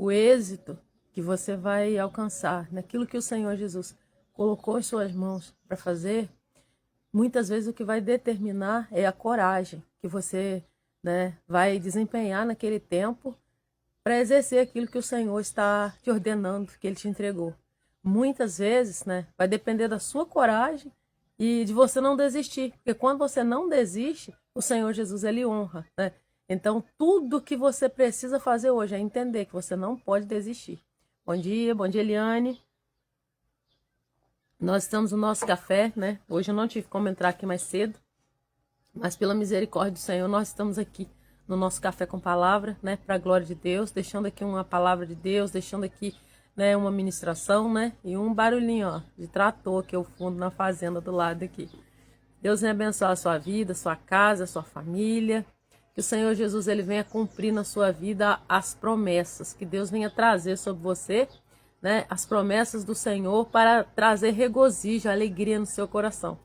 o êxito que você vai alcançar naquilo que o Senhor Jesus colocou em suas mãos para fazer, muitas vezes o que vai determinar é a coragem que você, né, vai desempenhar naquele tempo para exercer aquilo que o Senhor está te ordenando, que Ele te entregou. Muitas vezes, né, vai depender da sua coragem e de você não desistir, porque quando você não desiste, o Senhor Jesus, Ele honra, né? Então, tudo que você precisa fazer hoje é entender que você não pode desistir. Bom dia, Eliane. Nós estamos no nosso café, né? Hoje eu não tive como entrar aqui mais cedo, mas pela misericórdia do Senhor, nós estamos aqui no nosso café com palavra, né? Para a glória de Deus, deixando aqui uma palavra de Deus, deixando aqui, né, uma ministração, né? E um barulhinho, ó, de trator que eu fundo na fazenda do lado aqui. Deus venha abençoar a sua vida, a sua casa, a sua família. Que o Senhor Jesus, Ele venha cumprir na sua vida as promessas. Que Deus venha trazer sobre você, né, as promessas do Senhor para trazer regozijo, alegria no seu coração.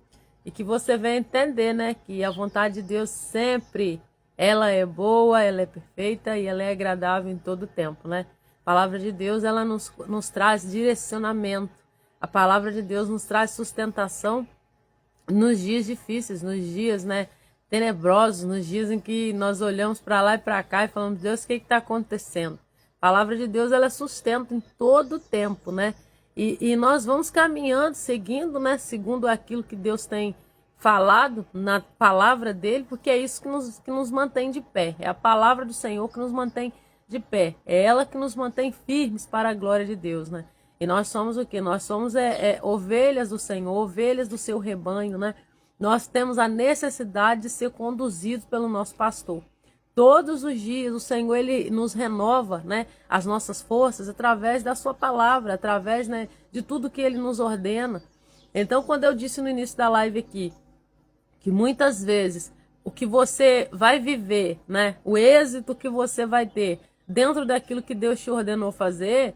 E que você venha entender, né, que a vontade de Deus sempre, ela é boa, ela é perfeita e ela é agradável em todo o tempo, né? A palavra de Deus, ela nos traz direcionamento. A palavra de Deus nos traz sustentação nos dias difíceis, nos dias, né, tenebrosos, nos dias em que nós olhamos para lá e para cá e falamos, Deus, o que está acontecendo? A palavra de Deus, ela é sustento em todo o tempo, né? E nós vamos caminhando, seguindo, né, segundo aquilo que Deus tem falado na palavra dele, porque é isso que nos mantém de pé. É a palavra do Senhor que nos mantém de pé. É ela que nos mantém firmes para a glória de Deus, né? E nós somos o quê? Nós somos ovelhas do Senhor, ovelhas do seu rebanho, né? Nós temos a necessidade de ser conduzidos pelo nosso pastor. Todos os dias o Senhor, Ele nos renova, né, as nossas forças através da sua palavra, através, né, de tudo que Ele nos ordena. Então, quando eu disse no início da live aqui, que muitas vezes o que você vai viver, né, o êxito que você vai ter dentro daquilo que Deus te ordenou fazer,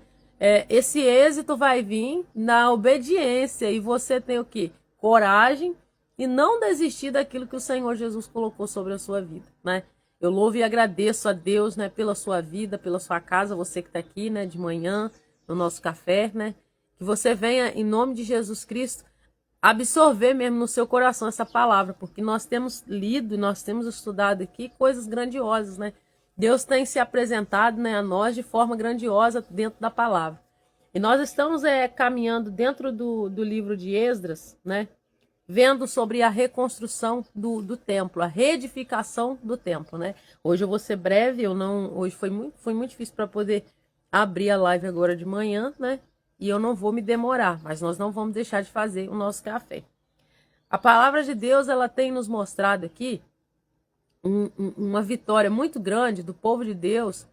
esse êxito vai vir na obediência e você tem o quê? Coragem e não desistir daquilo que o Senhor Jesus colocou sobre a sua vida, né? Eu louvo e agradeço a Deus, né, pela sua vida, pela sua casa, você que está aqui, né, de manhã, no nosso café, né? Que você venha, em nome de Jesus Cristo, absorver mesmo no seu coração essa palavra, porque nós temos lido, nós temos estudado aqui coisas grandiosas, né? Deus tem se apresentado, né, a nós de forma grandiosa dentro da palavra. E nós estamos caminhando dentro do livro de Esdras, né? Vendo sobre a reconstrução do templo, a reedificação do templo, né? Hoje eu vou ser breve, hoje foi muito difícil para poder abrir a live agora de manhã, né? E eu não vou me demorar, mas nós não vamos deixar de fazer o nosso café. A palavra de Deus, ela tem nos mostrado aqui uma vitória muito grande do povo de Deus,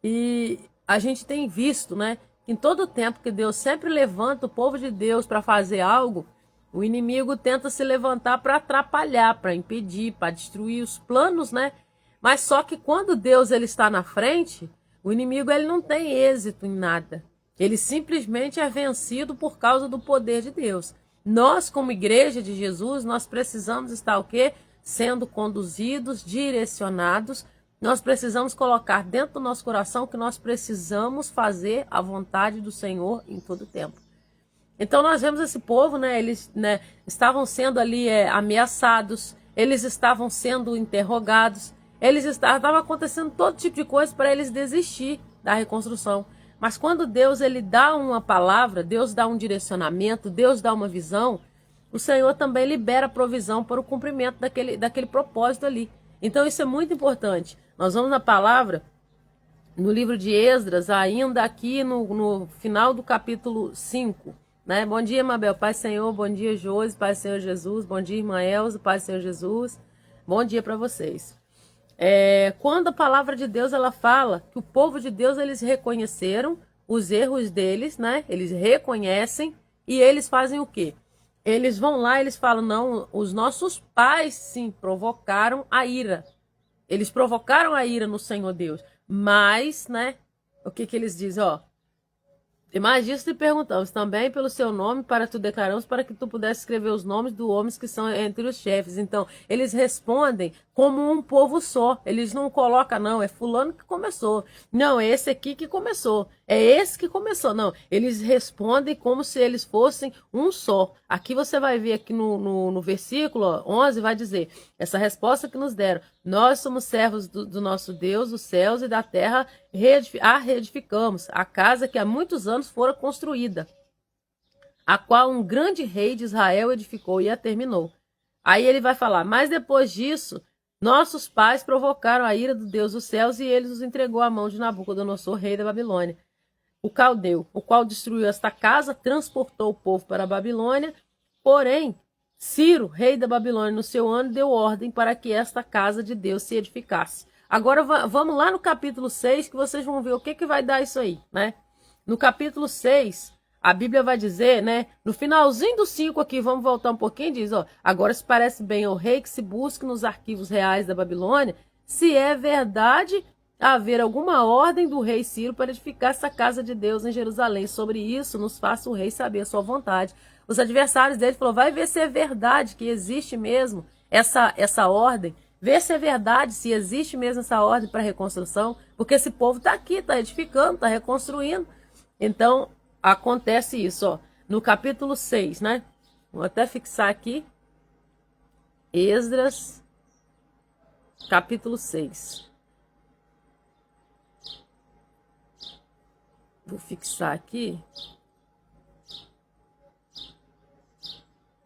e a gente tem visto, né, em todo o tempo que Deus sempre levanta o povo de Deus para fazer algo, o inimigo tenta se levantar para atrapalhar, para impedir, para destruir os planos, né? Mas só que quando Deus, ele está na frente, o inimigo, ele não tem êxito em nada. Ele simplesmente é vencido por causa do poder de Deus. Nós, como igreja de Jesus, nós precisamos estar o quê? Sendo conduzidos, direcionados. Nós precisamos colocar dentro do nosso coração que nós precisamos fazer a vontade do Senhor em todo o tempo. Então nós vemos esse povo, né, eles, né, estavam sendo ali ameaçados, eles estavam sendo interrogados, estava acontecendo todo tipo de coisa para eles desistir da reconstrução. Mas quando Deus, ele dá uma palavra, Deus dá um direcionamento, Deus dá uma visão, o Senhor também libera provisão para o cumprimento daquele propósito ali. Então isso é muito importante. Nós vamos na palavra, no livro de Esdras, ainda aqui no final do capítulo 5. Né? Bom dia, Mabel, Pai Senhor, bom dia, Josi, Pai Senhor Jesus, bom dia, irmã Elza, Pai Senhor Jesus, bom dia para vocês. Quando a palavra de Deus, ela fala que o povo de Deus, eles reconheceram os erros deles, né? Eles reconhecem e eles fazem o quê? Eles vão lá, eles falam, não, os nossos pais, sim, provocaram a ira. Eles provocaram a ira no Senhor Deus, mas, né, o que eles dizem, ó, E mais disso te perguntamos também pelo seu nome, para tu declaramos, para que tu pudesse escrever os nomes dos homens que são entre os chefes. Então, eles respondem como um povo só. Eles não colocam, não, é fulano que começou. Não, é esse aqui que começou. É esse que começou. Não, eles respondem como se eles fossem um só. Aqui você vai ver aqui no versículo 11, vai dizer, essa resposta que nos deram. Nós somos servos do nosso Deus, dos céus e da terra, reedificamos a casa que há muitos anos fora construída, a qual um grande rei de Israel edificou e a terminou. Aí ele vai falar, mas depois disso, nossos pais provocaram a ira do Deus dos céus e ele os entregou à mão de Nabucodonosor, rei da Babilônia, o caldeu, o qual destruiu esta casa, transportou o povo para a Babilônia, porém, Ciro, rei da Babilônia, no seu ano, deu ordem para que esta casa de Deus se edificasse. Agora vamos lá no capítulo 6, que vocês vão ver o que vai dar isso aí, né? No capítulo 6, a Bíblia vai dizer, né? No finalzinho do 5 aqui, vamos voltar um pouquinho, diz, ó, agora se parece bem ao rei que se busque nos arquivos reais da Babilônia, se é verdade haver alguma ordem do rei Ciro para edificar essa casa de Deus em Jerusalém. Sobre isso, nos faça o rei saber a sua vontade. Os adversários dele falaram, vai ver se é verdade que existe mesmo essa ordem. Vê se é verdade, se existe mesmo essa ordem para reconstrução, porque esse povo está aqui, está edificando, está reconstruindo. Então, acontece isso, ó, no capítulo 6, né? Vou até fixar aqui. Esdras, capítulo 6. Vou fixar aqui.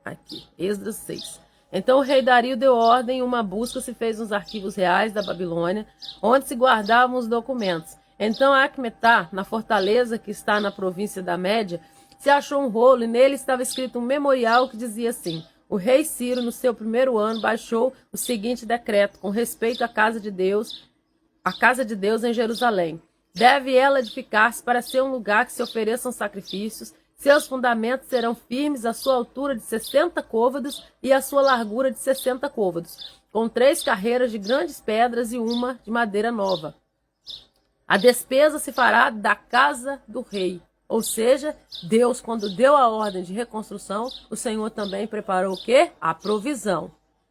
Aqui, Esdras 6. Então o rei Dario deu ordem e uma busca se fez nos arquivos reais da Babilônia, onde se guardavam os documentos. Então Acmetá, na fortaleza que está na província da Média, se achou um rolo e nele estava escrito um memorial que dizia assim: o rei Ciro, no seu primeiro ano, baixou o seguinte decreto com respeito à casa de Deus em Jerusalém. Deve ela edificar-se para ser um lugar que se ofereçam sacrifícios. Seus fundamentos serão firmes, a sua altura de 60 côvados e a sua largura de 60 côvados, com 3 carreiras de grandes pedras e uma de madeira nova. A despesa se fará da casa do rei. Ou seja, Deus, quando deu a ordem de reconstrução, o Senhor também preparou o quê? A provisão.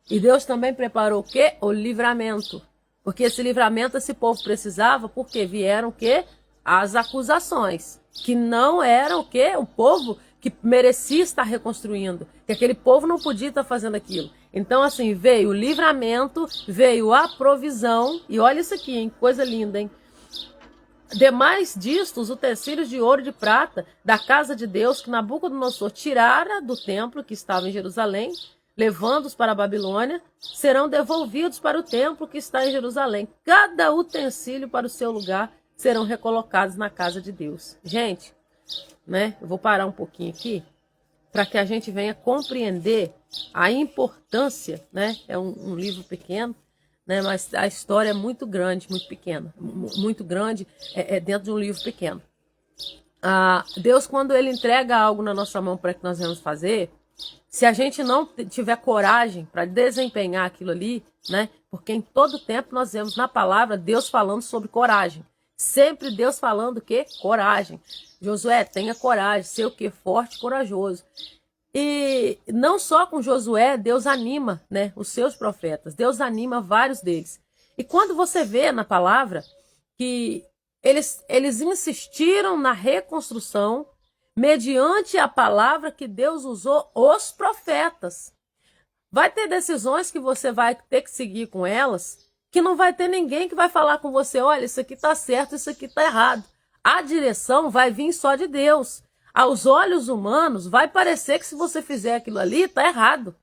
E Deus também preparou o quê? O livramento. Porque esse livramento esse povo precisava, porque vieram o quê? As acusações. Que não eram o quê? O povo que merecia estar reconstruindo. Que aquele povo não podia estar fazendo aquilo. Então, assim, veio o livramento, veio a provisão. E olha isso aqui, hein? Coisa linda, hein? Demais distos, utensílios de ouro e de prata da casa de Deus que Nabucodonosor tirara do templo que estava em Jerusalém, levando-os para a Babilônia, serão devolvidos para o templo que está em Jerusalém. Cada utensílio para o seu lugar serão recolocados na casa de Deus. Gente, né? Eu vou parar um pouquinho aqui para que a gente venha compreender a importância, né? É um livro pequeno, né? Mas a história é muito grande, muito pequena, muito grande, é dentro de um livro pequeno. Deus, quando ele entrega algo na nossa mão para que nós vamos fazer, se a gente não tiver coragem para desempenhar aquilo ali, né? Porque em todo tempo nós vemos na palavra Deus falando sobre coragem. Sempre Deus falando o quê? Coragem. Josué, tenha coragem, ser o quê? Forte e corajoso. E não só com Josué, Deus anima, né, os seus profetas. Deus anima vários deles. E quando você vê na palavra que eles insistiram na reconstrução mediante a palavra que Deus usou os profetas. Vai ter decisões que você vai ter que seguir com elas, que não vai ter ninguém que vai falar com você, olha, isso aqui está certo, isso aqui está errado. A direção vai vir só de Deus. Aos olhos humanos, vai parecer que se você fizer aquilo ali, está errado.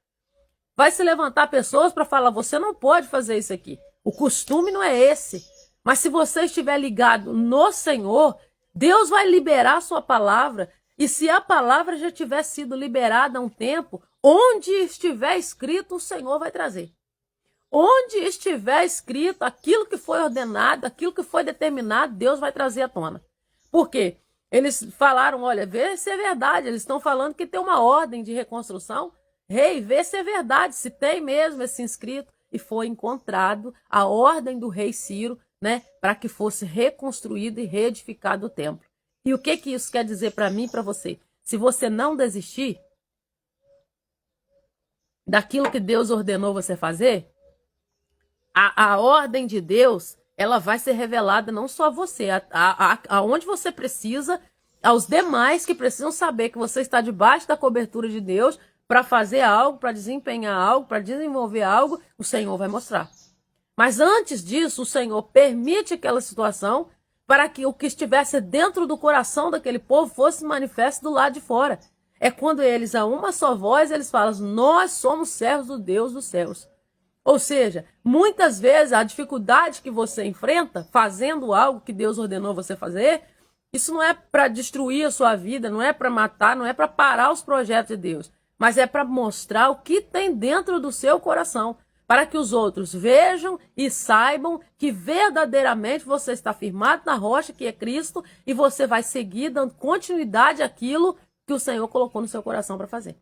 Vai se levantar pessoas para falar, você não pode fazer isso aqui. O costume não é esse. Mas se você estiver ligado no Senhor, Deus vai liberar a sua palavra. E se a palavra já tiver sido liberada há um tempo, onde estiver escrito, o Senhor vai trazer. Onde estiver escrito aquilo que foi ordenado, aquilo que foi determinado, Deus vai trazer à tona. Por quê? Eles falaram, olha, vê se é verdade. Eles estão falando que tem uma ordem de reconstrução. Rei, vê se é verdade, se tem mesmo esse inscrito. E foi encontrado a ordem do rei Ciro, né, para que fosse reconstruído e reedificado o templo. E o que isso quer dizer para mim e para você? Se você não desistir daquilo que Deus ordenou você fazer, a ordem de Deus, ela vai ser revelada não só a você, aonde você precisa, aos demais que precisam saber que você está debaixo da cobertura de Deus para fazer algo, para desempenhar algo, para desenvolver algo, o Senhor vai mostrar. Mas antes disso, o Senhor permite aquela situação para que o que estivesse dentro do coração daquele povo fosse manifesto do lado de fora. É quando eles, a uma só voz, eles falam, nós somos servos do Deus dos céus. Ou seja, muitas vezes a dificuldade que você enfrenta fazendo algo que Deus ordenou você fazer, isso não é para destruir a sua vida, não é para matar, não é para parar os projetos de Deus, mas é para mostrar o que tem dentro do seu coração, para que os outros vejam e saibam que verdadeiramente você está firmado na rocha que é Cristo e você vai seguir dando continuidade àquilo que o Senhor colocou no seu coração para fazer.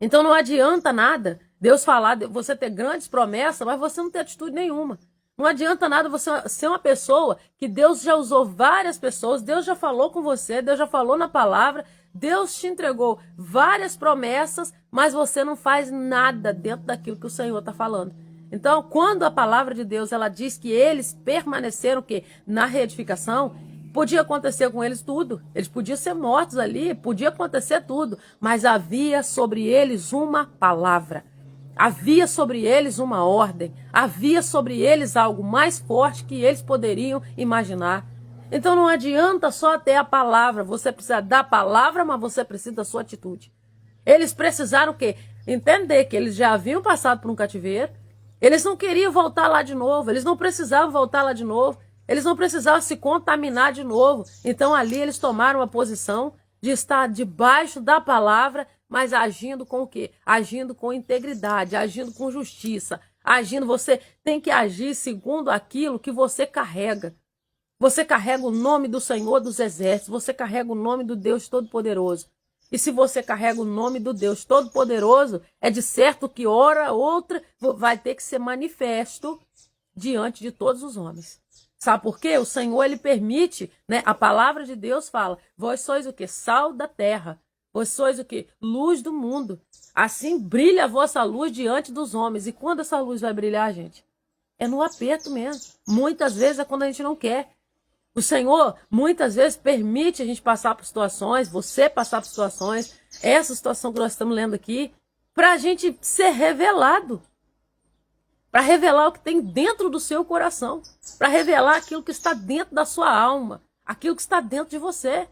Então não adianta nada Deus falar, você ter grandes promessas, mas você não ter atitude nenhuma. Não adianta nada você ser uma pessoa que Deus já usou várias pessoas, Deus já falou com você, Deus já falou na palavra, Deus te entregou várias promessas, mas você não faz nada dentro daquilo que o Senhor está falando. Então, quando a palavra de Deus ela diz que eles permaneceram o quê? Na reedificação, podia acontecer com eles tudo. Eles podiam ser mortos ali, podia acontecer tudo, mas havia sobre eles uma palavra. Havia sobre eles uma ordem, havia sobre eles algo mais forte que eles poderiam imaginar. Então não adianta só ter a palavra, você precisa da palavra, mas você precisa da sua atitude. Eles precisaram o quê? Entender que eles já haviam passado por um cativeiro, eles não queriam voltar lá de novo, eles não precisavam voltar lá de novo, eles não precisavam se contaminar de novo. Então ali eles tomaram a posição de estar debaixo da palavra, mas agindo com o quê? Agindo com integridade, agindo com justiça, agindo, você tem que agir segundo aquilo que você carrega. Você carrega o nome do Senhor dos Exércitos, você carrega o nome do Deus Todo-Poderoso. E se você carrega o nome do Deus Todo-Poderoso, é de certo que hora ou outra vai ter que ser manifesto diante de todos os homens. Sabe por quê? O Senhor, ele permite, né? A palavra de Deus fala, vós sois o quê? Sal da terra. Vós sois o quê? Luz do mundo. Assim brilha a vossa luz diante dos homens. E quando essa luz vai brilhar, gente? É no aperto mesmo. Muitas vezes é quando a gente não quer. O Senhor, muitas vezes, permite a gente passar por situações, você passar por situações, essa situação que nós estamos lendo aqui, para a gente ser revelado. Para revelar o que tem dentro do seu coração. Para revelar aquilo que está dentro da sua alma. Aquilo que está dentro de você.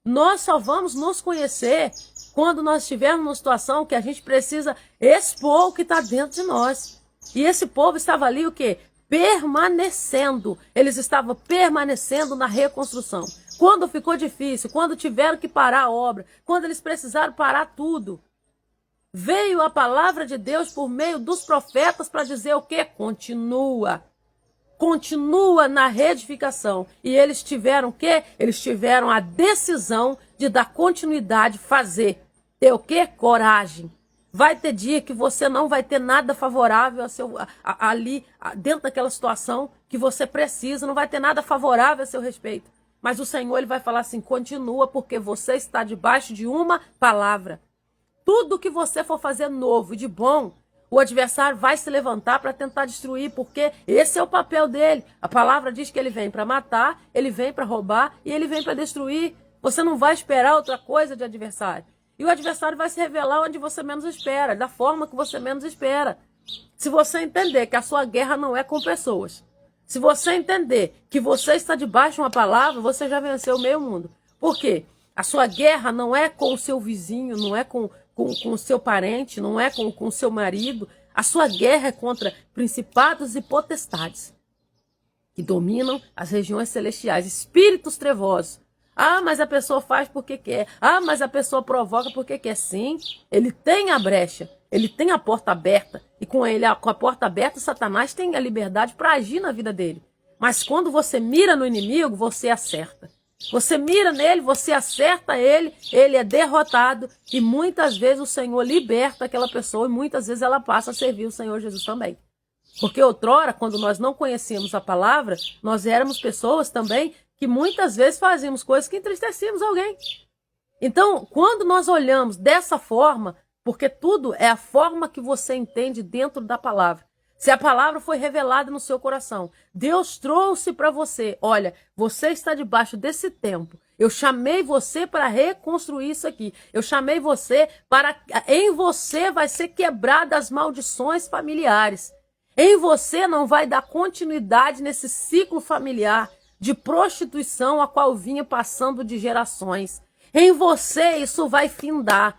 Nós só vamos nos conhecer quando nós estivermos numa situação que a gente precisa expor o que está dentro de nós. E esse povo estava ali o quê? Permanecendo. Eles estavam permanecendo na reconstrução. Quando ficou difícil, quando tiveram que parar a obra, quando eles precisaram parar tudo, veio a palavra de Deus por meio dos profetas para dizer o quê? Continua. Continua na reedificação. E eles tiveram o quê? Eles tiveram a decisão de dar continuidade, fazer. Ter o quê? Coragem. Vai ter dia que você não vai ter nada favorável ali, dentro daquela situação que você precisa, não vai ter nada favorável a seu respeito. Mas o Senhor, ele vai falar assim, continua, porque você está debaixo de uma palavra. Tudo que você for fazer novo e de bom, o adversário vai se levantar para tentar destruir, porque esse é o papel dele. A palavra diz que ele vem para matar, ele vem para roubar e ele vem para destruir. Você não vai esperar outra coisa de adversário. E o adversário vai se revelar onde você menos espera, da forma que você menos espera. Se você entender que a sua guerra não é com pessoas, se você entender que você está debaixo de uma palavra, você já venceu o meio mundo. Por quê? A sua guerra não é com o seu vizinho, não é com o seu parente, não é com o seu marido. A sua guerra é contra principados e potestades que dominam as regiões celestiais, espíritos trevosos. Ah, mas a pessoa faz porque quer. Ah, mas a pessoa provoca porque quer. Sim, ele tem a brecha, ele tem a porta aberta. E com a porta aberta, Satanás tem a liberdade para agir na vida dele. Mas quando você mira no inimigo, você acerta. Você mira nele, você acerta ele, ele é derrotado e muitas vezes o Senhor liberta aquela pessoa e muitas vezes ela passa a servir o Senhor Jesus também. Porque outrora, quando nós não conhecíamos a palavra, nós éramos pessoas também que muitas vezes fazíamos coisas que entristecíamos alguém. Então, quando nós olhamos dessa forma, porque tudo é a forma que você entende dentro da palavra. Se a palavra foi revelada no seu coração, Deus trouxe para você, olha, você está debaixo desse tempo. Eu chamei você para reconstruir isso aqui. Eu chamei você para... Em você vai ser quebrada as maldições familiares. Em você não vai dar continuidade nesse ciclo familiar de prostituição a qual vinha passando de gerações. Em você isso vai findar.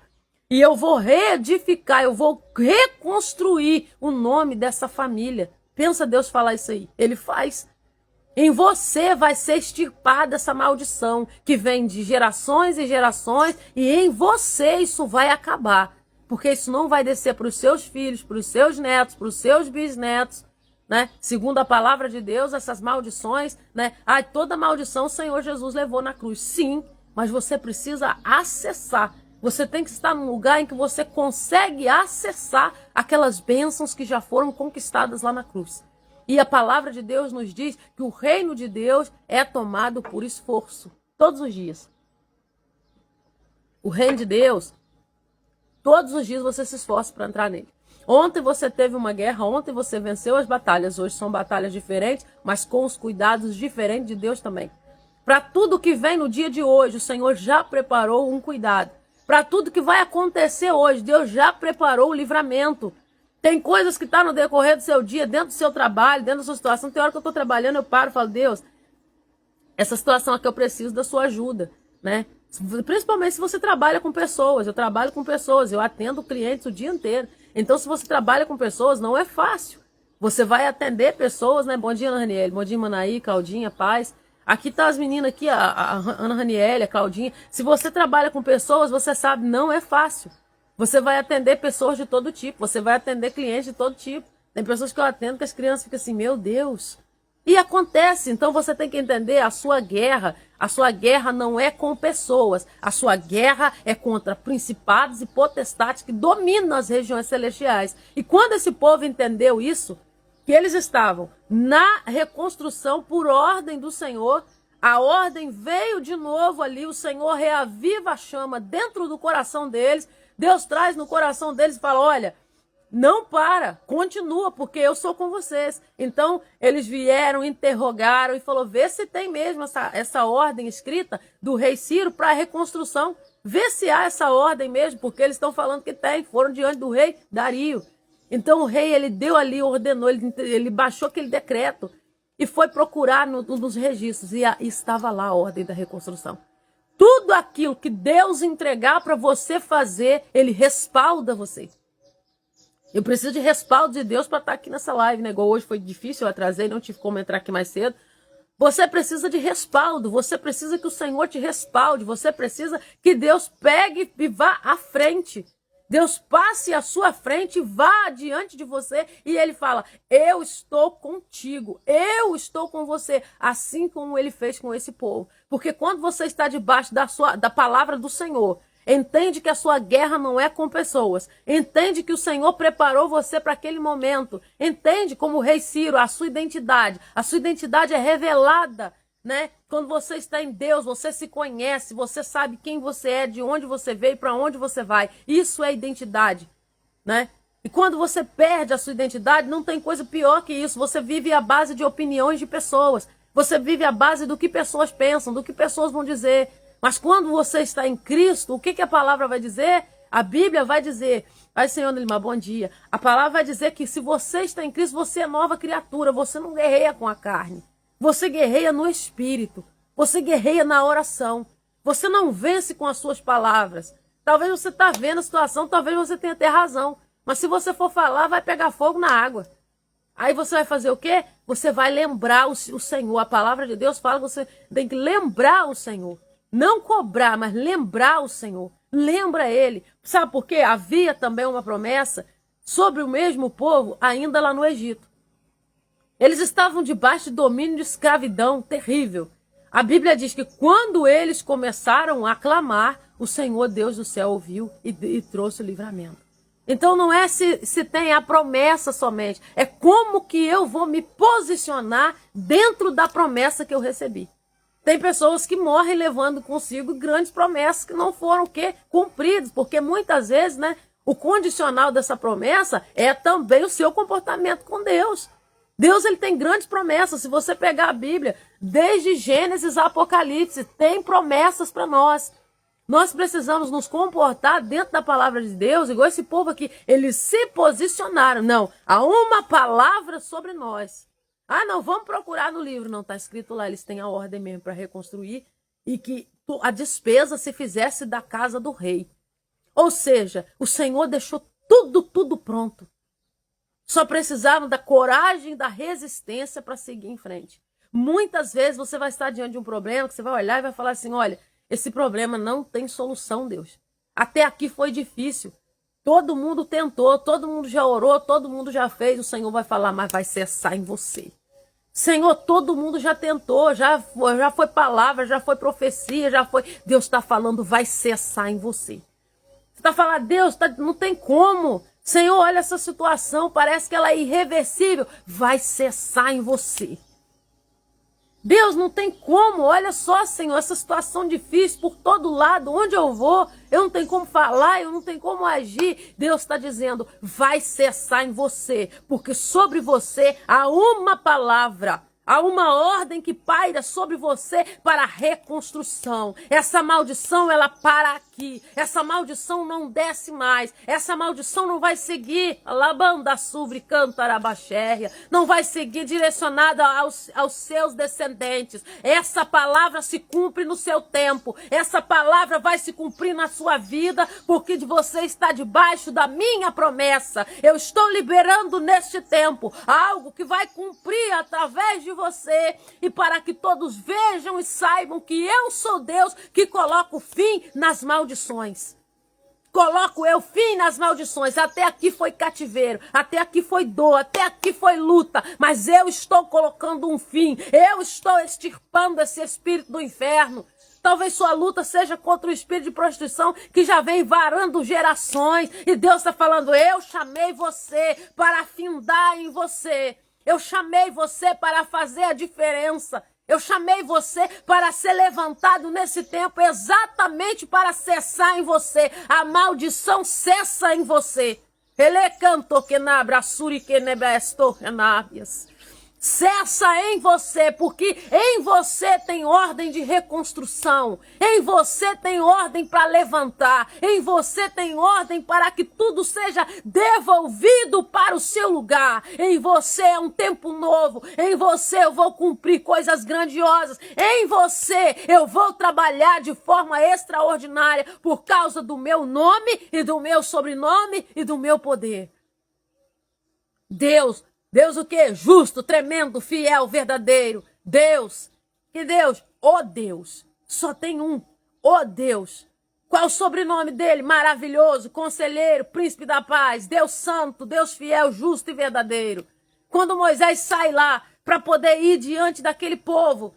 E eu vou reedificar, eu vou reconstruir o nome dessa família. Pensa Deus falar isso aí. Ele faz. Em você vai ser extirpada essa maldição que vem de gerações e gerações. E em você isso vai acabar. Porque isso não vai descer para os seus filhos, para os seus netos, para os seus bisnetos. Né? Segundo a palavra de Deus, essas maldições, né? Toda maldição o Senhor Jesus levou na cruz. Sim, mas você precisa acessar. Você tem que estar num lugar em que você consegue acessar aquelas bênçãos que já foram conquistadas lá na cruz. E a palavra de Deus nos diz que o reino de Deus é tomado por esforço, todos os dias. O reino de Deus, todos os dias você se esforça para entrar nele. Ontem você teve uma guerra, ontem você venceu as batalhas, hoje são batalhas diferentes, mas com os cuidados diferentes de Deus também. Para tudo que vem no dia de hoje, o Senhor já preparou um cuidado. Para tudo que vai acontecer hoje, Deus já preparou o livramento. Tem coisas que estão no decorrer do seu dia, dentro do seu trabalho, dentro da sua situação. Tem hora que eu estou trabalhando, eu paro e falo, Deus, essa situação aqui eu preciso da sua ajuda, né? Principalmente se você trabalha com pessoas. Eu trabalho com pessoas, eu atendo clientes o dia inteiro. Então, se você trabalha com pessoas, não é fácil. Você vai atender pessoas, né? Bom dia, Ana Raniele. Bom dia, Manaí, Claudinha, Paz. Aqui tá as meninas aqui, a Ana Raniele, a Claudinha. Se você trabalha com pessoas, você sabe, não é fácil. Você vai atender pessoas de todo tipo. Você vai atender clientes de todo tipo. Tem pessoas que eu atendo que as crianças ficam assim, meu Deus. E acontece. Então você tem que entender a sua guerra. A sua guerra não é com pessoas. A sua guerra é contra principados e potestades que dominam as regiões celestiais. E quando esse povo entendeu isso, que eles estavam na reconstrução por ordem do Senhor, a ordem veio de novo ali, o Senhor reaviva a chama dentro do coração deles, Deus traz no coração deles e fala, olha, não para, continua, porque eu sou com vocês. Então, eles vieram, interrogaram e falou, vê se tem mesmo essa ordem escrita do rei Ciro para a reconstrução, vê se há essa ordem mesmo, porque eles estão falando que tem, foram diante do rei Dario. Então o rei, ele deu ali, ordenou, ele baixou aquele decreto e foi procurar nos registros. E estava lá a ordem da reconstrução. Tudo aquilo que Deus entregar para você fazer, ele respalda você. Eu preciso de respaldo de Deus para estar aqui nessa live, né? Igual hoje foi difícil, eu atrasei, não tive como entrar aqui mais cedo. Você precisa de respaldo, você precisa que o Senhor te respalde, você precisa que Deus pegue e vá à frente. Deus passe à sua frente, vá adiante de você e ele fala, eu estou contigo, eu estou com você, assim como ele fez com esse povo. Porque quando você está debaixo da palavra do Senhor, entende que a sua guerra não é com pessoas, entende que o Senhor preparou você para aquele momento, entende como o rei Ciro, a sua identidade é revelada, né? Quando você está em Deus, você se conhece, você sabe quem você é, de onde você veio, para onde você vai. Isso é identidade, né? E quando você perde a sua identidade, não tem coisa pior que isso. Você vive à base de opiniões de pessoas. Você vive à base do que pessoas pensam, do que pessoas vão dizer. Mas quando você está em Cristo, o que a palavra vai dizer? A Bíblia vai dizer, Pai Senhor Nelimar, bom dia. A palavra vai dizer que se você está em Cristo, você é nova criatura, você não guerreia com a carne. Você guerreia no Espírito. Você guerreia na oração. Você não vence com as suas palavras. Talvez você está vendo a situação, talvez você tenha até razão. Mas se você for falar, vai pegar fogo na água. Aí você vai fazer o quê? Você vai lembrar o Senhor. A palavra de Deus fala que você tem que lembrar o Senhor. Não cobrar, mas lembrar o Senhor. Lembra Ele. Sabe por quê? Havia também uma promessa sobre o mesmo povo ainda lá no Egito. Eles estavam debaixo de domínio de escravidão terrível. A Bíblia diz que quando eles começaram a clamar, o Senhor Deus do céu ouviu e trouxe o livramento. Então não é se tem a promessa somente, é como que eu vou me posicionar dentro da promessa que eu recebi. Tem pessoas que morrem levando consigo grandes promessas que não foram cumpridas, porque muitas vezes, né, o condicional dessa promessa é também o seu comportamento com Deus. Deus, ele tem grandes promessas. Se você pegar a Bíblia, desde Gênesis a Apocalipse, tem promessas para nós. Nós precisamos nos comportar dentro da palavra de Deus, igual esse povo aqui. Eles se posicionaram. Não, há uma palavra sobre nós. Ah, não, vamos procurar no livro. Não, está escrito lá, eles têm a ordem mesmo para reconstruir e que a despesa se fizesse da casa do rei. Ou seja, o Senhor deixou tudo pronto. Só precisavam da coragem, da resistência para seguir em frente. Muitas vezes você vai estar diante de um problema que você vai olhar e vai falar assim, olha, esse problema não tem solução, Deus. Até aqui foi difícil. Todo mundo tentou, todo mundo já orou, todo mundo já fez. O Senhor vai falar, mas vai cessar em você. Senhor, todo mundo já tentou, já foi palavra, já foi profecia, já foi... Deus está falando, vai cessar em você. Você está falando, Deus, não tem como. Senhor, olha essa situação, parece que ela é irreversível. Vai cessar em você. Deus, não tem como, olha só, Senhor, essa situação difícil por todo lado, onde eu vou, eu não tenho como falar, eu não tenho como agir. Deus está dizendo, vai cessar em você, porque sobre você há uma palavra, há uma ordem que paira sobre você para a reconstrução. Essa maldição, ela para aqui. Essa maldição não desce mais. Essa maldição não vai seguir. Labanda sobre cantarabaxéria. Não vai seguir direcionada aos seus descendentes. Essa palavra se cumpre no seu tempo. Essa palavra vai se cumprir na sua vida, porque você está debaixo da minha promessa. Eu estou liberando neste tempo algo que vai cumprir através de você, e para que todos vejam e saibam que eu sou Deus que coloco fim nas maldições. Coloco eu fim nas maldições. Até aqui foi cativeiro, até aqui foi dor, até aqui foi luta, mas eu estou colocando um fim. Eu estou extirpando esse espírito do inferno. Talvez sua luta seja contra o espírito de prostituição que já vem varando gerações, e Deus está falando, eu chamei você para afindar em você. Eu chamei você para fazer a diferença. Eu chamei você para ser levantado nesse tempo exatamente para cessar em você. A maldição cessa em você. Ele cantou que na braçuri que nebesto renábias. Cessa em você, porque em você tem ordem de reconstrução, em você tem ordem para levantar, em você tem ordem para que tudo seja devolvido para o seu lugar. Em você é um tempo novo, em você eu vou cumprir coisas grandiosas, em você eu vou trabalhar de forma extraordinária por causa do meu nome e do meu sobrenome e do meu poder. Deus o quê? Justo, tremendo, fiel, verdadeiro. Deus. Que Deus? O Deus. Só tem um. O Deus. Qual o sobrenome dele? Maravilhoso, conselheiro, príncipe da paz, Deus santo, Deus fiel, justo e verdadeiro. Quando Moisés sai lá para poder ir diante daquele povo,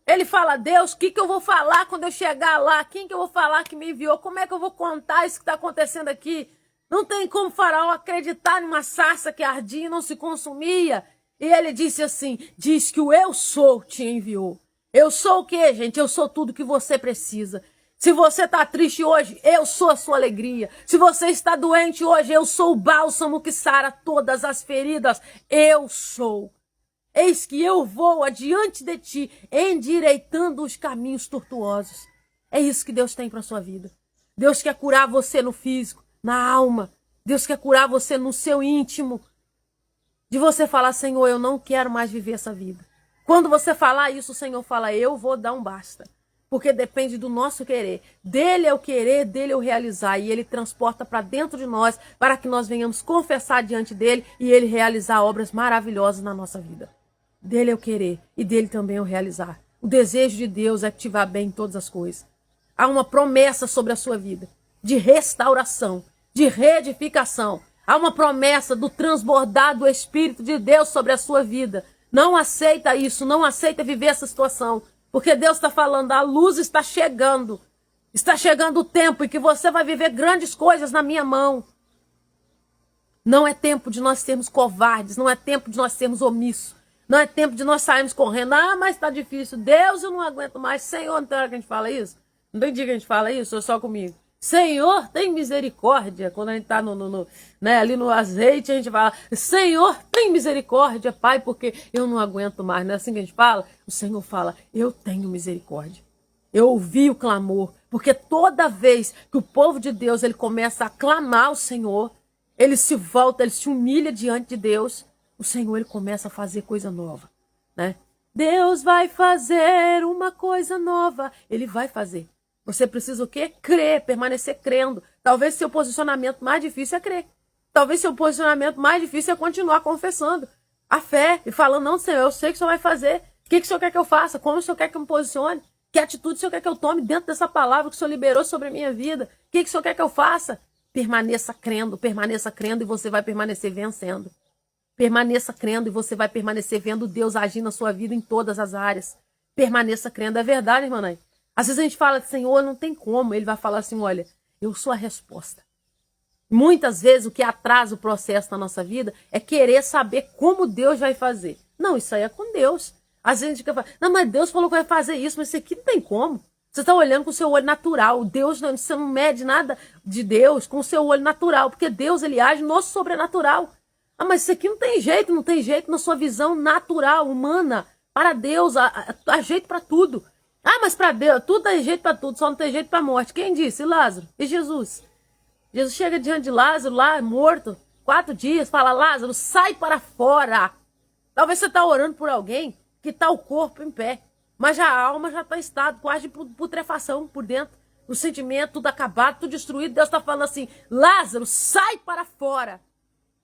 ele fala, Deus, o que eu vou falar quando eu chegar lá? Quem que eu vou falar que me enviou? Como é que eu vou contar isso que está acontecendo aqui? Não tem como Faraó acreditar numa sarça que ardia e não se consumia. E ele disse assim, diz que o eu sou te enviou. Eu sou o quê, gente? Eu sou tudo que você precisa. Se você está triste hoje, eu sou a sua alegria. Se você está doente hoje, eu sou o bálsamo que sara todas as feridas. Eu sou. Eis que eu vou adiante de ti, endireitando os caminhos tortuosos. É isso que Deus tem para a sua vida. Deus quer curar você no físico, na alma. Deus quer curar você no seu íntimo. De você falar, Senhor, eu não quero mais viver essa vida. Quando você falar isso, o Senhor fala, eu vou dar um basta. Porque depende do nosso querer. Dele é o querer, dele é o realizar. E ele transporta para dentro de nós, para que nós venhamos confessar diante dele e ele realizar obras maravilhosas na nossa vida. Dele é o querer e dele também é o realizar. O desejo de Deus é que te vá bem em todas as coisas. Há uma promessa sobre a sua vida de restauração, de reedificação. Há uma promessa do transbordar do Espírito de Deus sobre a sua vida. Não aceita isso, não aceita viver essa situação. Porque Deus está falando, a luz está chegando. Está chegando o tempo em que você vai viver grandes coisas na minha mão. Não é tempo de nós sermos covardes, não é tempo de nós sermos omissos. Não é tempo de nós sairmos correndo. Ah, mas está difícil. Deus, eu não aguento mais. Senhor, não tem hora que a gente fala isso? Não tem dia que a gente fala isso? Ou só comigo? Senhor, tem misericórdia. Quando a gente está né, ali no azeite, a gente fala, Senhor, tem misericórdia, Pai, porque eu não aguento mais. Não é assim que a gente fala? O Senhor fala, eu tenho misericórdia. Eu ouvi o clamor. Porque toda vez que o povo de Deus ele começa a clamar ao Senhor, ele se volta, ele se humilha diante de Deus, o Senhor ele começa a fazer coisa nova, né? Deus vai fazer uma coisa nova. Ele vai fazer. Você precisa o quê? Crer, permanecer crendo. Talvez seu posicionamento mais difícil é crer. Talvez seu posicionamento mais difícil é continuar confessando a fé e falando, não, Senhor, eu sei que o Senhor vai fazer. O que o Senhor quer que eu faça? Como o Senhor quer que eu me posicione? Que atitude o Senhor quer que eu tome dentro dessa palavra que o Senhor liberou sobre a minha vida? O que o Senhor quer que eu faça? Permaneça crendo e você vai permanecer vencendo. Permaneça crendo e você vai permanecer vendo Deus agir na sua vida em todas as áreas. Permaneça crendo. É verdade, irmã Nay? Às vezes a gente fala, Senhor, não tem como. Ele vai falar assim, olha, eu sou a resposta. Muitas vezes o que atrasa o processo na nossa vida é querer saber como Deus vai fazer. Não, isso aí é com Deus. Às vezes a gente fica falando, não, mas Deus falou que vai fazer isso, mas isso aqui não tem como. Você está olhando com o seu olho natural. Deus, você não mede nada de Deus com o seu olho natural, porque Deus ele age no sobrenatural. Ah, mas isso aqui não tem jeito na sua visão natural, humana. Para Deus, há jeito para tudo. Ah, mas para Deus, tudo tem jeito para tudo, só não tem jeito para a morte. Quem disse? Lázaro. E Jesus? Jesus chega diante de Lázaro lá, morto, 4 dias, fala, Lázaro, sai para fora. Talvez você está orando por alguém que está o corpo em pé, mas a alma já está em estado quase de putrefação por dentro. O sentimento, tudo acabado, tudo destruído. Deus está falando assim, Lázaro, sai para fora.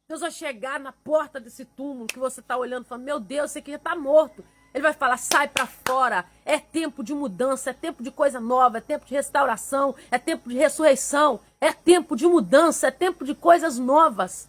Deus vai chegar na porta desse túmulo que você está olhando e falando, meu Deus, esse aqui já está morto. Ele vai falar, sai para fora. É tempo de mudança, é tempo de coisa nova, é tempo de restauração, é tempo de ressurreição, é tempo de mudança, é tempo de coisas novas.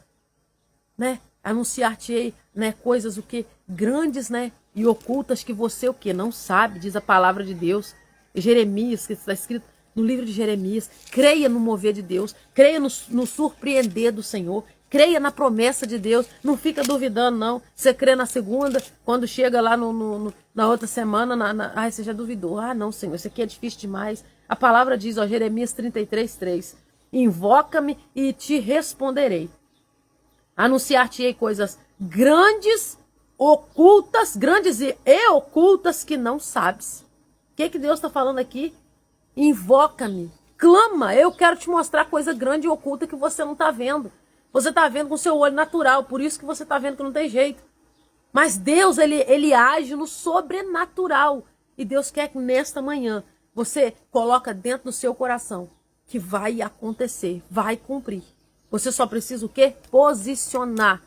Né? Anunciar-te-ei, né, coisas o que grandes, né, e ocultas que você o que não sabe, diz a palavra de Deus. Jeremias, que está escrito no livro de Jeremias, creia no mover de Deus, creia no surpreender do Senhor. Creia na promessa de Deus, não fica duvidando, não. Você crê na segunda, quando chega lá na outra semana, você já duvidou. Ah, não, Senhor, isso aqui é difícil demais. A palavra diz, ó, Jeremias 33:3, invoca-me e te responderei. Anunciar-te-ei coisas grandes, ocultas, grandes e ocultas que não sabes. O que Deus está falando aqui? Invoca-me, clama, eu quero te mostrar coisa grande e oculta que você não está vendo. Você está vendo com o seu olho natural, por isso que você está vendo que não tem jeito. Mas Deus, ele age no sobrenatural. E Deus quer que nesta manhã você coloca dentro do seu coração que vai acontecer, vai cumprir. Você só precisa o quê? Posicionar.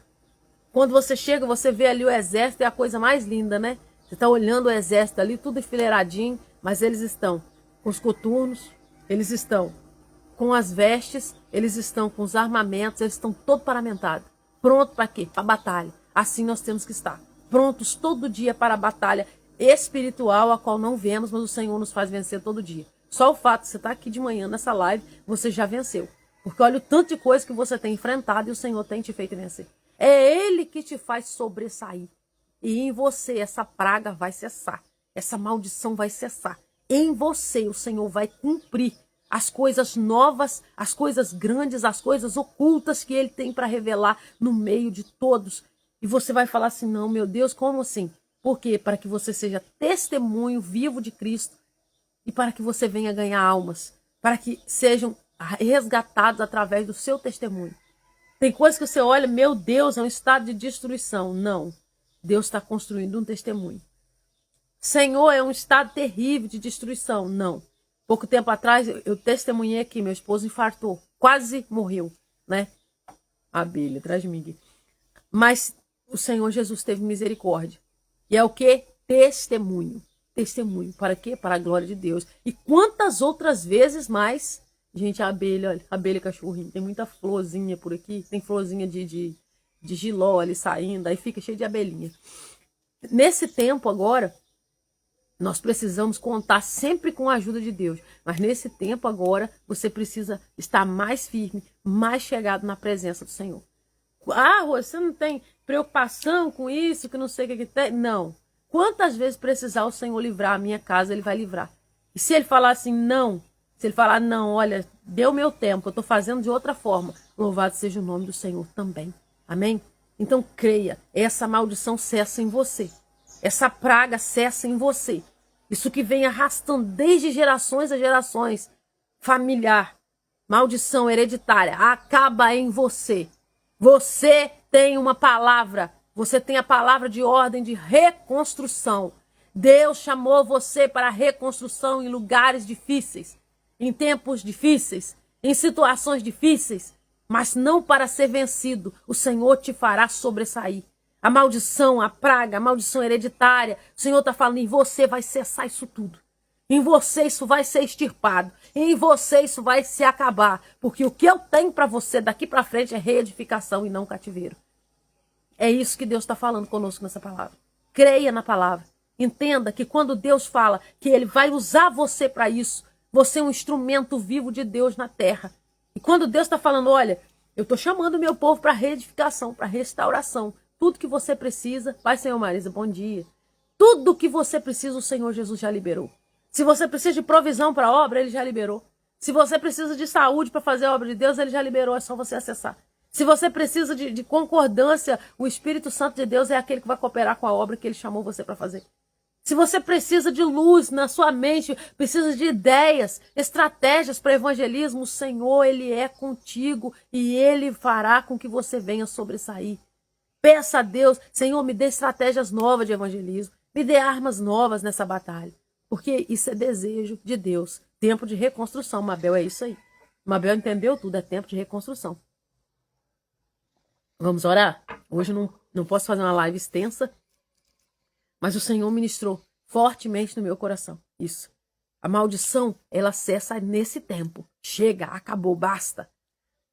Quando você chega, você vê ali o exército, é a coisa mais linda, né? Você está olhando o exército ali, tudo enfileiradinho, mas eles estão com os coturnos, eles estão com as vestes, eles estão com os armamentos, eles estão todos paramentados. Pronto para quê? Para a batalha. Assim nós temos que estar. Prontos todo dia para a batalha espiritual, a qual não vemos, mas o Senhor nos faz vencer todo dia. Só o fato de você estar aqui de manhã nessa live, você já venceu. Porque olha o tanto de coisa que você tem enfrentado e o Senhor tem te feito vencer. É Ele que te faz sobressair. E em você essa praga vai cessar. Essa maldição vai cessar. Em você o Senhor vai cumprir as coisas novas, as coisas grandes, as coisas ocultas que Ele tem para revelar no meio de todos. E você vai falar assim, não, meu Deus, como assim? Por quê? Para que você seja testemunho vivo de Cristo e para que você venha ganhar almas, para que sejam resgatados através do seu testemunho. Tem coisas que você olha, meu Deus, é um estado de destruição. Não, Deus está construindo um testemunho. Senhor, é um estado terrível de destruição. Não. Pouco tempo atrás, eu testemunhei aqui, meu esposo infartou, quase morreu, né? A abelha, atrás de mim aqui. Mas o Senhor Jesus teve misericórdia. E é o quê? Testemunho. Testemunho. Para quê? Para a glória de Deus. E quantas outras vezes mais? Gente, a abelha, olha, abelha e cachorrinho. Tem muita florzinha por aqui. Tem florzinha de giló ali saindo. Aí fica cheio de abelhinha. Nesse tempo agora, nós precisamos contar sempre com a ajuda de Deus. Mas nesse tempo agora, você precisa estar mais firme, mais chegado na presença do Senhor. Ah, você não tem preocupação com isso, que não sei o que tem. Não. Quantas vezes precisar o Senhor livrar a minha casa, Ele vai livrar. E se Ele falar assim, não, se Ele falar, não, olha, deu meu tempo, eu estou fazendo de outra forma, louvado seja o nome do Senhor também. Amém? Então creia, essa maldição cessa em você. Essa praga cessa em você. Isso que vem arrastando desde gerações a gerações, familiar, maldição hereditária, acaba em você. Você tem uma palavra, você tem a palavra de ordem de reconstrução. Deus chamou você para reconstrução em lugares difíceis, em tempos difíceis, em situações difíceis, mas não para ser vencido. O Senhor te fará sobressair. A maldição, a praga, a maldição hereditária, o Senhor está falando, em você vai cessar isso tudo. Em você isso vai ser extirpado. Em você isso vai se acabar. Porque o que eu tenho para você daqui para frente é reedificação e não cativeiro. É isso que Deus está falando conosco nessa palavra. Creia na palavra. Entenda que quando Deus fala que Ele vai usar você para isso, você é um instrumento vivo de Deus na terra. E quando Deus está falando, olha, eu estou chamando o meu povo para reedificação, para restauração. Tudo que você precisa, vai, Senhor Marisa, bom dia. Tudo que você precisa, o Senhor Jesus já liberou. Se você precisa de provisão para a obra, Ele já liberou. Se você precisa de saúde para fazer a obra de Deus, Ele já liberou, é só você acessar. Se você precisa de concordância, o Espírito Santo de Deus é aquele que vai cooperar com a obra que Ele chamou você para fazer. Se você precisa de luz na sua mente, precisa de ideias, estratégias para evangelismo, o Senhor, Ele é contigo e Ele fará com que você venha sobressair. Peça a Deus, Senhor, me dê estratégias novas de evangelismo, me dê armas novas nessa batalha. Porque isso é desejo de Deus. Tempo de reconstrução. Mabel é isso aí. Mabel entendeu tudo, é tempo de reconstrução. Vamos orar? Hoje não posso fazer uma live extensa, mas o Senhor ministrou fortemente no meu coração. Isso. A maldição, ela cessa nesse tempo. Chega, acabou, basta.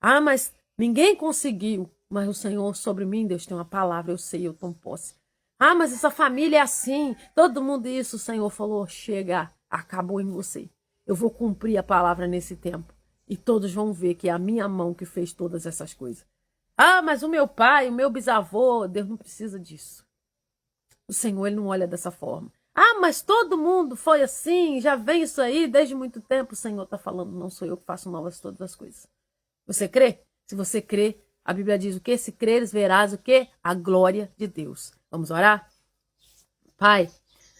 Ah, mas ninguém conseguiu. Mas o Senhor sobre mim, Deus tem uma palavra, eu sei, eu tomo posse. Ah, mas essa família é assim, todo mundo isso. O Senhor falou, chega, acabou em você. Eu vou cumprir a palavra nesse tempo. E todos vão ver que é a minha mão que fez todas essas coisas. Ah, mas o meu pai, o meu bisavô, Deus não precisa disso. O Senhor, Ele não olha dessa forma. Ah, mas todo mundo foi assim, já vem isso aí desde muito tempo. O Senhor está falando, não sou eu que faço novas todas as coisas. Você crê? Se você crê, a Bíblia diz o quê? Se creres, verás o quê? A glória de Deus. Vamos orar? Pai,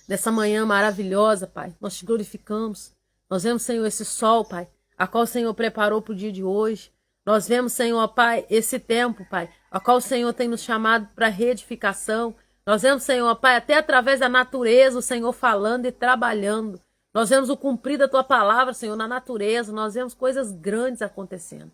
nessa manhã maravilhosa, Pai, nós te glorificamos. Nós vemos, Senhor, esse sol, Pai, a qual o Senhor preparou para o dia de hoje. Nós vemos, Senhor, Pai, esse tempo, Pai, a qual o Senhor tem nos chamado para reedificação. Nós vemos, Senhor, Pai, até através da natureza, o Senhor falando e trabalhando. Nós vemos o cumprir da Tua palavra, Senhor, na natureza. Nós vemos coisas grandes acontecendo.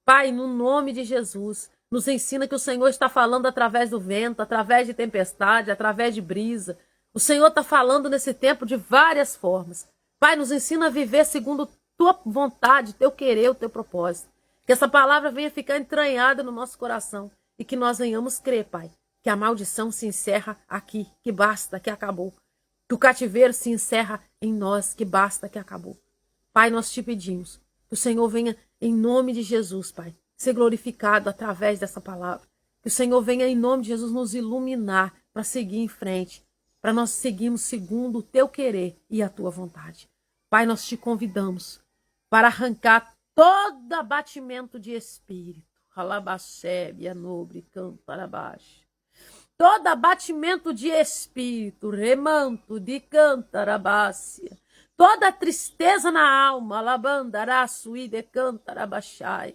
Pai, no nome de Jesus, nos ensina que o Senhor está falando através do vento, através de tempestade, através de brisa. O Senhor está falando nesse tempo de várias formas. Pai, nos ensina a viver segundo Tua vontade, Teu querer, o Teu propósito. Que essa palavra venha ficar entranhada no nosso coração e que nós venhamos crer, Pai, que a maldição se encerra aqui, que basta, que acabou. Que o cativeiro se encerra em nós, que basta, que acabou. Pai, nós te pedimos que o Senhor venha, em nome de Jesus, Pai, ser glorificado através dessa palavra. Que o Senhor venha, em nome de Jesus, nos iluminar para seguir em frente, para nós seguirmos segundo o Teu querer e a Tua vontade. Pai, nós te convidamos para arrancar todo abatimento de espírito. Alabaxebe, a nobre, canta abaixo. Todo abatimento de espírito, remanto de cantarabácia. Toda tristeza na alma, alabandaraço e de cantarabachai.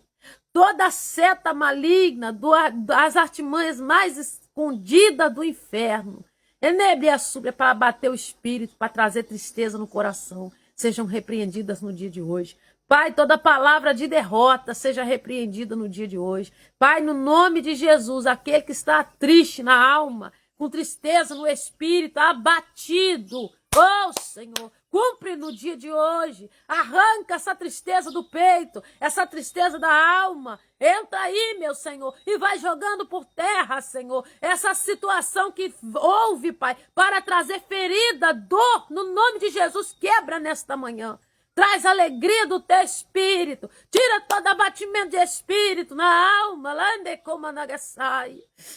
Toda seta maligna, das artimanhas mais escondidas do inferno. Enebria súbia para bater o espírito, para trazer tristeza no coração. Sejam repreendidas no dia de hoje. Pai, toda palavra de derrota seja repreendida no dia de hoje. Pai, no nome de Jesus, aquele que está triste na alma, com tristeza no espírito, abatido. Oh, Senhor, cumpre no dia de hoje. Arranca essa tristeza do peito, essa tristeza da alma. Entra aí, meu Senhor, e vai jogando por terra, Senhor, essa situação que houve, Pai, para trazer ferida, dor, no nome de Jesus, quebra nesta manhã. Traz alegria do teu espírito. Tira todo abatimento de espírito na alma.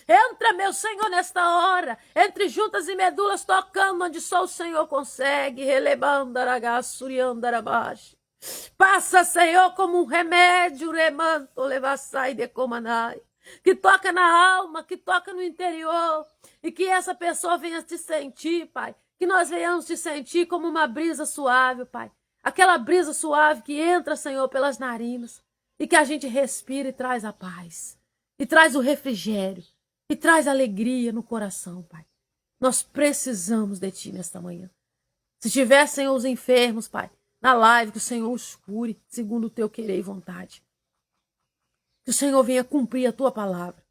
Entra, meu Senhor, nesta hora. Entre juntas e medulas, tocando onde só o Senhor consegue. Relebando aragaçuriandarabaixo. Passa, Senhor, como um remédio. Remanto levassai de comanai. Que toca na alma, que toca no interior. E que essa pessoa venha te sentir, Pai. Que nós venhamos te sentir como uma brisa suave, Pai. Aquela brisa suave que entra, Senhor, pelas narinas. E que a gente respira e traz a paz. E traz o refrigério. E traz alegria no coração, Pai. Nós precisamos de Ti nesta manhã. Se tiver, Senhor, os enfermos, Pai, na live, que o Senhor os cure, segundo o Teu querer e vontade. Que o Senhor venha cumprir a Tua palavra.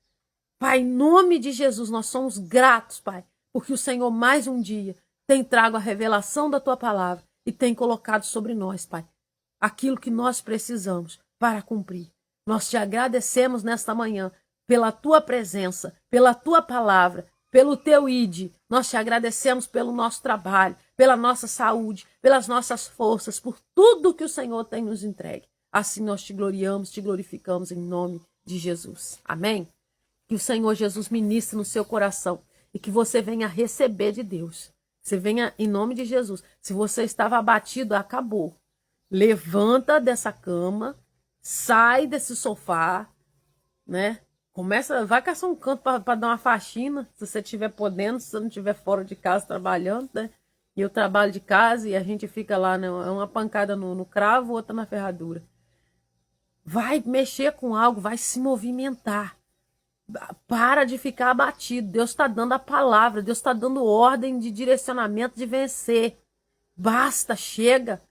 Pai, em nome de Jesus, nós somos gratos, Pai, porque o Senhor mais um dia tem trago a revelação da Tua palavra e tem colocado sobre nós, Pai, aquilo que nós precisamos para cumprir. Nós te agradecemos nesta manhã pela Tua presença, pela Tua palavra, pelo Teu ID. Nós te agradecemos pelo nosso trabalho, pela nossa saúde, pelas nossas forças, por tudo que o Senhor tem nos entregue. Assim nós te gloriamos, te glorificamos em nome de Jesus. Amém? Que o Senhor Jesus ministre no seu coração e que você venha receber de Deus. Você venha em nome de Jesus. Se você estava abatido, acabou. Levanta dessa cama, sai desse sofá, né? Vai caçar um canto para dar uma faxina, se você estiver podendo, se você não estiver fora de casa trabalhando, né? E eu trabalho de casa e a gente fica lá, né? Uma pancada no cravo, outra na ferradura. Vai mexer com algo, vai se movimentar. Para de ficar abatido. Deus está dando a palavra, Deus está dando ordem de direcionamento de vencer. Basta, chega.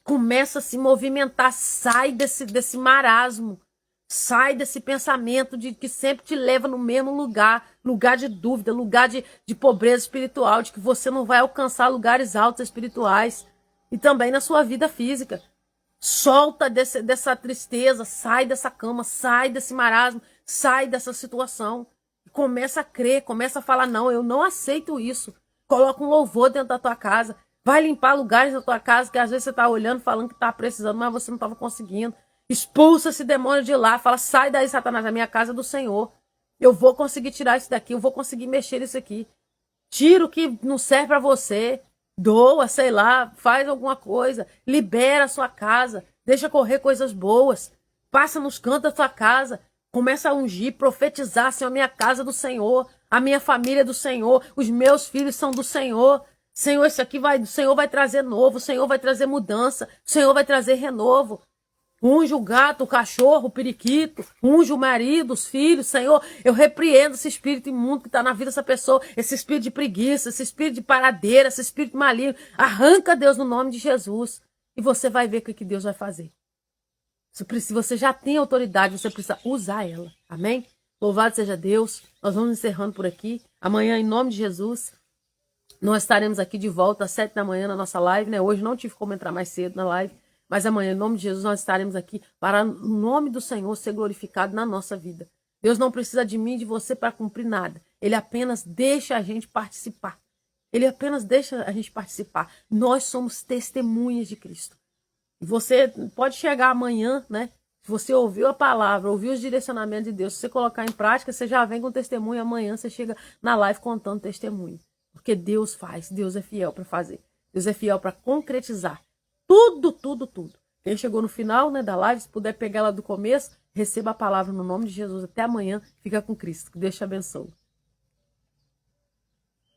Começa a se movimentar, sai desse marasmo. Sai desse pensamento de que sempre te leva no mesmo lugar, lugar de dúvida, lugar de pobreza espiritual, de que você não vai alcançar lugares altos espirituais. E também na sua vida física. Solta dessa tristeza, sai dessa cama, sai desse marasmo, sai dessa situação. Começa a crer, começa a falar, não, eu não aceito isso. Coloca um louvor dentro da tua casa. Vai limpar lugares da tua casa que às vezes você está olhando, falando que está precisando, mas você não estava conseguindo. Expulsa esse demônio de lá, fala, sai daí, Satanás, a minha casa é do Senhor. Eu vou conseguir tirar isso daqui, eu vou conseguir mexer isso aqui. Tira o que não serve para você. Doa, sei lá, faz alguma coisa, libera a sua casa, deixa correr coisas boas, passa nos cantos da sua casa, começa a ungir, profetizar, Senhor, a minha casa é do Senhor, a minha família é do Senhor, os meus filhos são do Senhor. Senhor, isso aqui o Senhor vai trazer novo, o Senhor vai trazer mudança, o Senhor vai trazer renovo. Unge o gato, o cachorro, o periquito, unge o marido, os filhos, Senhor, eu repreendo esse espírito imundo que está na vida dessa pessoa, esse espírito de preguiça, esse espírito de paradeira, esse espírito maligno, arranca, Deus, no nome de Jesus, e você vai ver o que Deus vai fazer. Se você já tem autoridade, você precisa usar ela, amém? Louvado seja Deus, nós vamos encerrando por aqui, amanhã, em nome de Jesus, nós estaremos aqui de volta às 7 da manhã na nossa live, né? Hoje não tive como entrar mais cedo na live, mas amanhã, em nome de Jesus, nós estaremos aqui para o nome do Senhor ser glorificado na nossa vida. Deus não precisa de mim e de você para cumprir nada. Ele apenas deixa a gente participar. Ele apenas deixa a gente participar. Nós somos testemunhas de Cristo. E você pode chegar amanhã, né? Se você ouviu a palavra, ouviu os direcionamentos de Deus, se você colocar em prática, você já vem com testemunho. Amanhã você chega na live contando testemunho. Porque Deus faz, Deus é fiel para fazer. Deus é fiel para concretizar. Tudo, tudo, tudo. Quem chegou no final, né, da live, se puder pegar ela do começo, receba a palavra no nome de Jesus. Até amanhã. Fica com Cristo. Que Deus te abençoe.